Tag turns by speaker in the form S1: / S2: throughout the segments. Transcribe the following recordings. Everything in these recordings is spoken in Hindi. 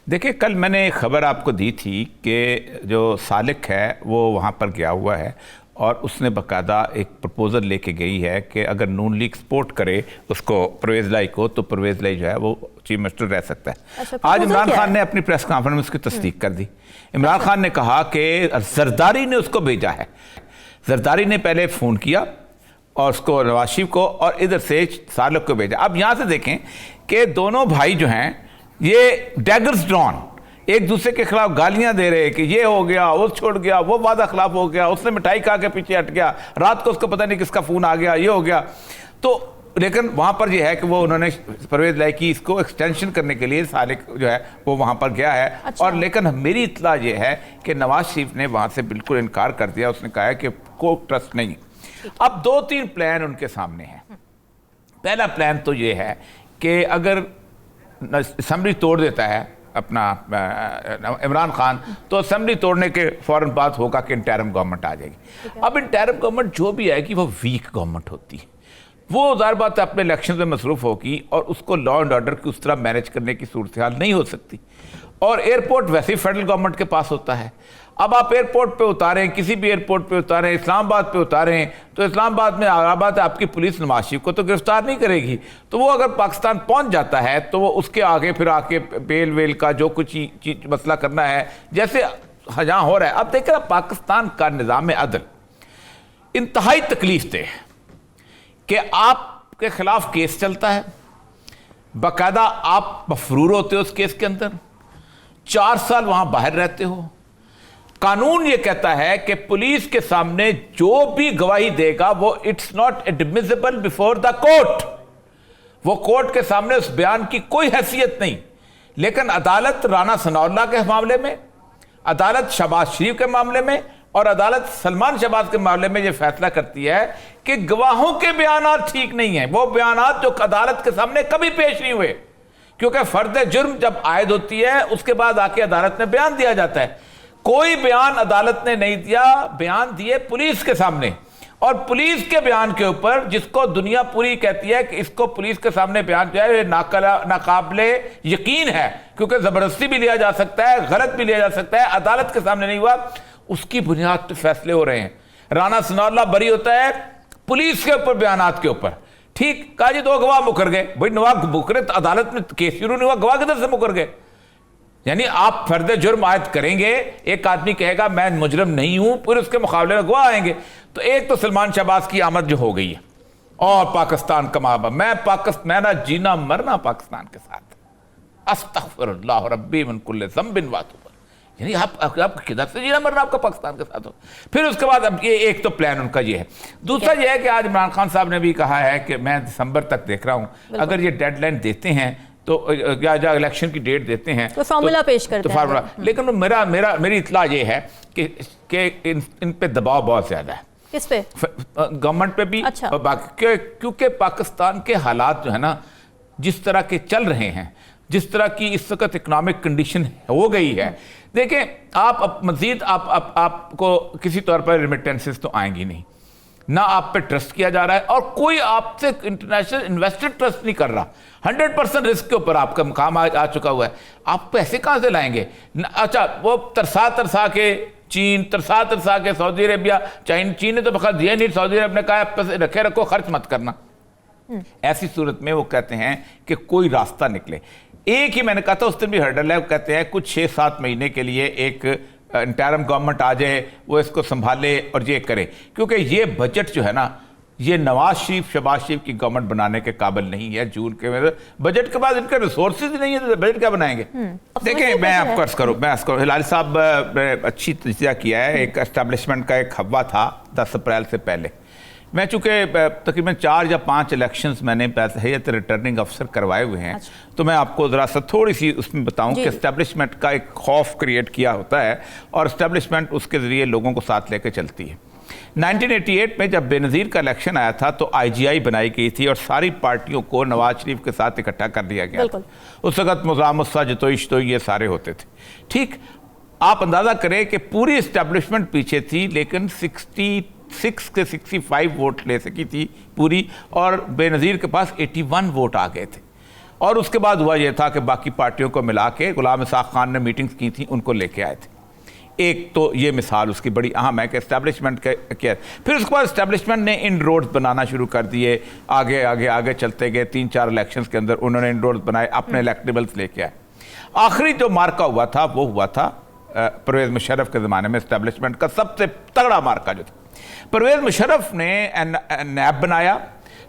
S1: देखिए, कल मैंने खबर आपको दी थी कि जो सालिक है वो वहाँ पर गया हुआ है और उसने बाकायदा एक प्रपोज़ल लेके गई है कि अगर नून लीग सपोर्ट करे उसको परवेज़ लाई को, तो परवेज़ लाई जो है वो चीफ मिनिस्टर रह सकता है।
S2: अच्छा,
S1: आज इमरान खान ने अपनी प्रेस कॉन्फ्रेंस में उसकी तस्दीक कर दी। इमरान खान ने कहा कि जरदारी ने उसको भेजा है। जरदारी ने पहले फ़ोन किया और उसको नवाज शरीफ को और इधर से सालिक को भेजा। अब यहाँ से देखें कि दोनों भाई जो हैं ये डैगर्स ड्रॉन एक दूसरे के खिलाफ गालियां दे रहे हैं कि ये हो गया, वो छोड़ गया, वो वादा खिलाफ हो गया, उसने मिठाई खा के पीछे हट गया, रात को उसको पता नहीं किसका फ़ोन आ गया, ये हो गया। तो लेकिन वहाँ पर ये है कि वो उन्होंने परवेज़ लाई की इसको एक्सटेंशन करने के लिए सालिक जो है वो वहाँ पर गया है।
S2: अच्छा।
S1: और लेकिन मेरी इत्तला ये है कि नवाज शरीफ ने वहाँ से बिल्कुल इनकार कर दिया। उसने कहा है कि कोई ट्रस्ट नहीं। अब 2-3 प्लान उनके सामने हैं। पहला प्लान तो ये है कि अगर असेंबली तोड़ देता है अपना इमरान खान, तो असेंबली तोड़ने के फौरन बाद होगा कि इंटरिम गवर्नमेंट आ जाएगी। अब इंटरिम गवर्नमेंट जो भी आएगी वो वीक गवर्नमेंट होती है, वो ज़ाहिर बात है अपने इलेक्शन में मसरूफ़ होगी और उसको लॉ एंड ऑर्डर की उस तरह मैनेज करने की सूरत हाल नहीं हो सकती। और एयरपोर्ट वैसे ही फेडरल गवर्नमेंट के पास होता है। अब आप एयरपोर्ट पे उतारें, किसी भी एयरपोर्ट पे उतारें, इस्लामाबाद पे उतारें, तो इस्लामाबाद में आबाद आपकी पुलिस नवाज शरीफ को तो गिरफ्तार नहीं करेगी। तो वो अगर पाकिस्तान पहुंच जाता है तो वो उसके आगे फिर आके बेल वेल का जो कुछ चीज मसला करना है जैसे यहाँ हो रहा है। अब देखिए पाकिस्तान का निज़ाम अदल इंतहाई तकलीफ दे कि आपके खिलाफ केस चलता है, बाकायदा आप मफरूर होते हो उस केस के अंदर, 4 साल वहां बाहर रहते हो। कानून ये कहता है कि पुलिस के सामने जो भी गवाही देगा वो it's not admissible before the court, वो कोर्ट के सामने उस बयान की कोई हैसियत नहीं। लेकिन अदालत राना सनाउल्लाह के मामले में, अदालत शहबाज शरीफ के मामले में और अदालत सलमान शहबाज के मामले में यह फैसला करती है कि गवाहों के बयान ठीक नहीं है, वो बयान जो अदालत के सामने कभी पेश नहीं हुए, क्योंकि फर्द जुर्म जब आयद होती है उसके बाद आके अदालत में बयान दिया जाता है। कोई बयान अदालत ने नहीं दिया, बयान दिए पुलिस के सामने, और पुलिस के बयान के ऊपर जिसको दुनिया पूरी कहती है कि इसको पुलिस के सामने बयान जो है नाकाबिले यकीन है, क्योंकि जबरदस्ती भी लिया जा सकता है, गलत भी लिया जा सकता है, अदालत के सामने नहीं हुआ, उसकी बुनियाद पर फैसले हो रहे हैं। राना सनाउल्लाह बरी होता है पुलिस के ऊपर बयानात के ऊपर। ठीक कहा जी, 2 गवाह मुकर गए। भाई नवाब मुकरे तो अदालत में केस शुरू नहीं हुआ, गवाह किधर से मुकर गए? यानी आप फर्द जुर्म आयद करेंगे, एक आदमी कहेगा मैं मुजरिम नहीं हूं, फिर उसके मुकाबले में गवाह आएंगे। तो एक तो सलमान शहबाज की आमद जो हो गई है और पाकिस्तान का माबा, मैं ना जीना मरना पाकिस्तान के साथ, अस्तगफिरुल्लाह रब्बी मिन कुल्लि ज़ंबिन व तौबा। यानी आप किधर से जीना मरना आपका पाकिस्तान के साथ हो। फिर उसके बाद अब ये एक तो प्लान उनका ये है। दूसरा ये है कि आज इमरान खान साहब ने भी कहा है कि मैं दिसंबर तक देख रहा हूं, अगर ये डेडलाइन देते हैं तो या इलेक्शन की डेट देते हैं
S2: तो फार्मूला पेश करते हैं।
S1: फार्मूला। लेकिन मेरी इत्तला ये है कि इन पे दबाव बहुत ज्यादा है।
S2: किस पे?
S1: गवर्नमेंट पे भी।
S2: अच्छा।
S1: क्योंकि पाकिस्तान के हालात जो है ना जिस तरह के चल रहे हैं, जिस तरह की इस वक्त इकोनॉमिक कंडीशन हो गई है, देखें आप मजीद आपको किसी तौर पर रिमिटेंसेस तो आएंगी नहीं, ना आप पे ट्रस्ट किया जा रहा है और कोई आपसे इंटरनेशनल इन्वेस्टर ट्रस्ट नहीं कर रहा। 100% रिस्क के ऊपर आपका मुकाम आ चुका हुआ है, आप पैसे कहां से लाएंगे? अच्छा, वो तरसा के चीन, तरसा के सऊदी अरेबिया, चीन ने तो बखत दिया नहीं, सऊदी अरब ने कहा पैसे रखो, खर्च मत करना। ऐसी सूरत में वो कहते हैं कि कोई रास्ता निकले। एक ही मैंने कहा था उस दिन भी हर्डल है, वो कहते हैं कुछ 6-7 महीने के लिए एक इंटरिम गवर्नमेंट आ जाए, वो इसको संभाले और ये करे, क्योंकि ये बजट जो है ना ये नवाज शरीफ शहबाज शरीफ की गवर्नमेंट बनाने के काबिल नहीं है। जून के बजट के बाद इनके रिसोर्सेज नहीं है तो बजट क्या बनाएंगे? देखें, मैं आपको अर्ज करूँ, हिलाल साहब अच्छी तजिया किया है। एक एस्टेब्लिशमेंट का एक हवा था 10 अप्रैल से पहले। मैं चूँकि तकरीबन 4 या 5 इलेक्शंस मैंने हैयत रिटर्निंग अफसर करवाए हुए हैं। अच्छा। तो मैं आपको ज़रा सा थोड़ी सी उसमें बताऊं कि एस्टेब्लिशमेंट का एक खौफ क्रिएट किया होता है और एस्टेब्लिशमेंट उसके ज़रिए लोगों को साथ लेकर चलती है। 1988 में जब बेनज़ीर का इलेक्शन आया था तो IGI बनाई गई थी और सारी पार्टियों को नवाज शरीफ के साथ इकट्ठा कर दिया गया था। उस वक़्त मुज़ामुस्सा जतोई ये सारे होते थे। ठीक, आप अंदाज़ा करें कि पूरी इस्टेब्लिशमेंट पीछे थी, लेकिन 66 के 65 वोट ले सकी थी पूरी, और बेनज़ीर के पास 81 वोट आ गए थे। और उसके बाद हुआ यह था कि बाकी पार्टियों को मिला के गुलाम इसाक खान ने मीटिंग्स की थी, उनको लेके आए थे। एक तो ये मिसाल उसकी बड़ी अहम है कि इस्टेब्लिशमेंट के फिर उसके बाद इस्टेब्लिशमेंट ने इन रोड्स बनाना शुरू कर दिए, आगे आगे आगे चलते गए। 3-4 इलेक्शंस के अंदर उन्होंने इन रोड्स बनाए, अपने इलेक्टेबल्स लेके आए। आखिरी जो मार्का हुआ था वो हुआ था परवेज़ मुशर्रफ के ज़माने में। इस्टेब्लिशमेंट का सबसे तगड़ा मार्का जो था, परवेज़ मुशर्रफ ने नैब बनाया,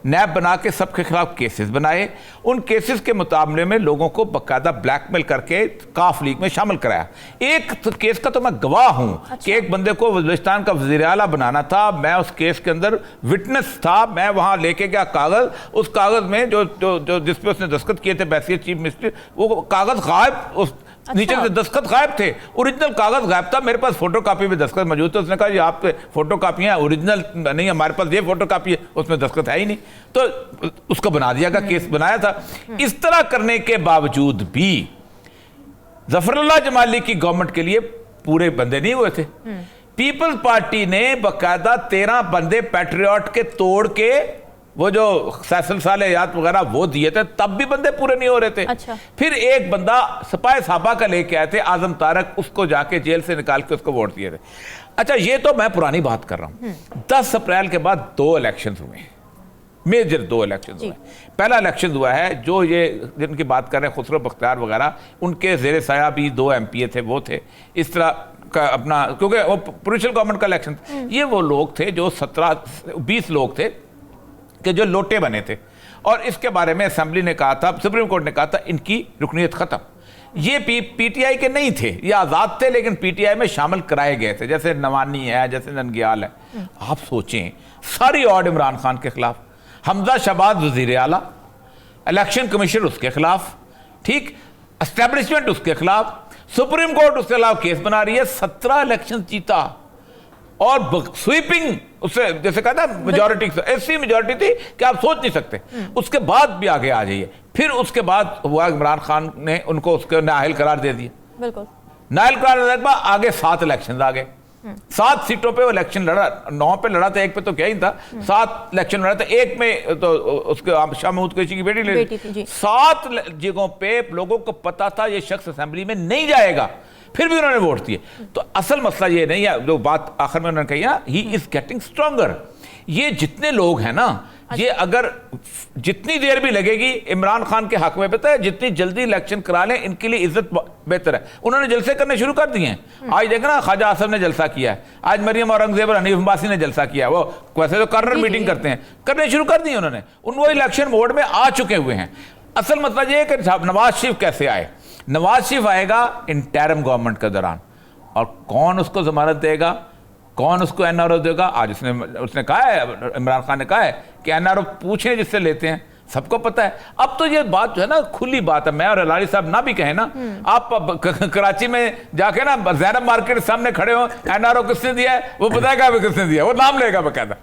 S1: नैब बना के सबके खिलाफ केसेस बनाए। उन केसेस के मुकाबले में लोगों को बाकायदा ब्लैकमेल करके काफ लीग में शामिल कराया। एक तो केस का तो मैं गवाह हूं। अच्छा। कि एक बंदे को वज़ीरिस्तान का वज़ीर आला बनाना था, मैं उस केस के अंदर विटनेस था, मैं वहां लेके गया कागज। उस कागज में जो जो, जो जिस पे उसने दस्तखत किए थे बैसियत चीफ मिनिस्टर, वो कागज गायब, उस नीचे से दस्तखत गायब थे, ओरिजिनल कागज गायब था। मेरे पास फोटो कापी में दस्तखत मौजूद थे। उसने कहा ये आप फोटो कापी है, ओरिजिनल नहीं, हमारे पास ये फोटो कापी है, उसमें दस्तखत है ही नहीं। तो उसको बना दिया गया, केस बनाया था। इस तरह करने के बावजूद भी ज़फ़रुल्लाह जमाली की गवर्नमेंट के लिए पूरे बंदे नहीं हुए थे। पीपल्स पार्टी ने बाकायदा 13 बंदे पैट्रियट के तोड़ के वो जो फैसल सालेयात वगैरह वो दिए थे, तब भी बंदे पूरे नहीं हो रहे थे।
S2: अच्छा।
S1: फिर एक बंदा सपाए साहबा का लेके आए थे, आजम तारक, उसको जाके जेल से निकाल के उसको वोट दिए थे। अच्छा, ये तो मैं पुरानी बात कर रहा हूं। 10 अप्रैल के बाद 2 इलेक्शन हुए, मेजर 2 इलेक्शन हुए। पहला इलेक्शन हुआ है जो ये जिनकी बात कर रहे हैं खुसरो बख्तियार वगैरह, उनके जेर साया भी 2 MPA थे, वो थे इस तरह का अपना, क्योंकि वो प्रोविंशियल गवर्नमेंट का इलेक्शन। ये वो लोग थे जो 17-20 लोग थे कि जो लोटे बने थे, और इसके बारे में असेंबली ने कहा था, सुप्रीम कोर्ट ने कहा था इनकी रुकनीत खत्म। ये PTI के नहीं थे, ये आज़ाद थे, लेकिन PTI में शामिल कराए गए थे, जैसे नवानी है, जैसे ननगियाल है। आप सोचें, सारी ऑड इमरान खान के खिलाफ, हमजा शहबाज वज़ीर आला, इलेक्शन कमीशन उसके खिलाफ, ठीक, एस्टेब्लिशमेंट उसके खिलाफ, सुप्रीम कोर्ट उसके खिलाफ केस बना रही है। 17 इलेक्शन जीता और स्वीपिंग, उससे जैसे कहता है मेजॉरिटी, ऐसी मेजॉरिटी थी कि आप सोच नहीं सकते। उसके बाद भी आगे आ जाइए। फिर उसके बाद हुआ इमरान खान ने उनको उसके नाअहल करार दे दिया। बिल्कुल, नाअहल करार देने के बाद आगे 7 इलेक्शन आ गए। 7 सीटों पे वो इलेक्शन लड़ा, 9 पे लड़ा था, 1 पे तो क्या ही था। 7 इलेक्शन लड़ा था, 1 में तो उसके शाह महमूद कुरैशी की बेटी लड़ी थी। 7 जगहों पे लोगों को पता था ये शख्स असेंबली में नहीं जाएगा, फिर भी उन्होंने वोट दिए। तो असल मसला ये नहीं है, जो बात आखिर में उन्होंने कही ना, ही इज गेटिंग स्ट्रॉन्गर। ये जितने लोग हैं ना, ये अगर जितनी देर भी लगेगी इमरान खान के हक में, पता है जितनी जल्दी इलेक्शन करा लें इनके लिए इज्जत बेहतर है। उन्होंने जलसे करने शुरू कर दिए हैं। आज देखना ना, ख्वाजा आसफ ने जलसा किया है, आज मरियम औरंगजेब और हनीफ अब्बासी ने जलसा किया है। वो वैसे तो कॉर्नर मीटिंग करते हैं, करने शुरू कर दिए उन्होंने। वो इलेक्शन मोड में आ चुके हुए हैं। असल मसला ये है कि नवाज शरीफ कैसे आए। नवाज शरीफ आएगा इंटरिम गवर्नमेंट के दौरान, और कौन उसको जमानत देगा, कौन उसको NRO देगा? आज उसने कहा है, इमरान खान ने कहा है कि NRO पूछें जिससे लेते हैं, सबको पता है। अब तो ये बात जो है ना, खुली बात है। मैं और अलारी साहब ना भी कहें ना, आप कराची में जाके ना जैनब मार्केट सामने खड़े हो, NRO किसने दिया है वो बताएगा, किसने दिया, वो नाम लेगा बकायदा।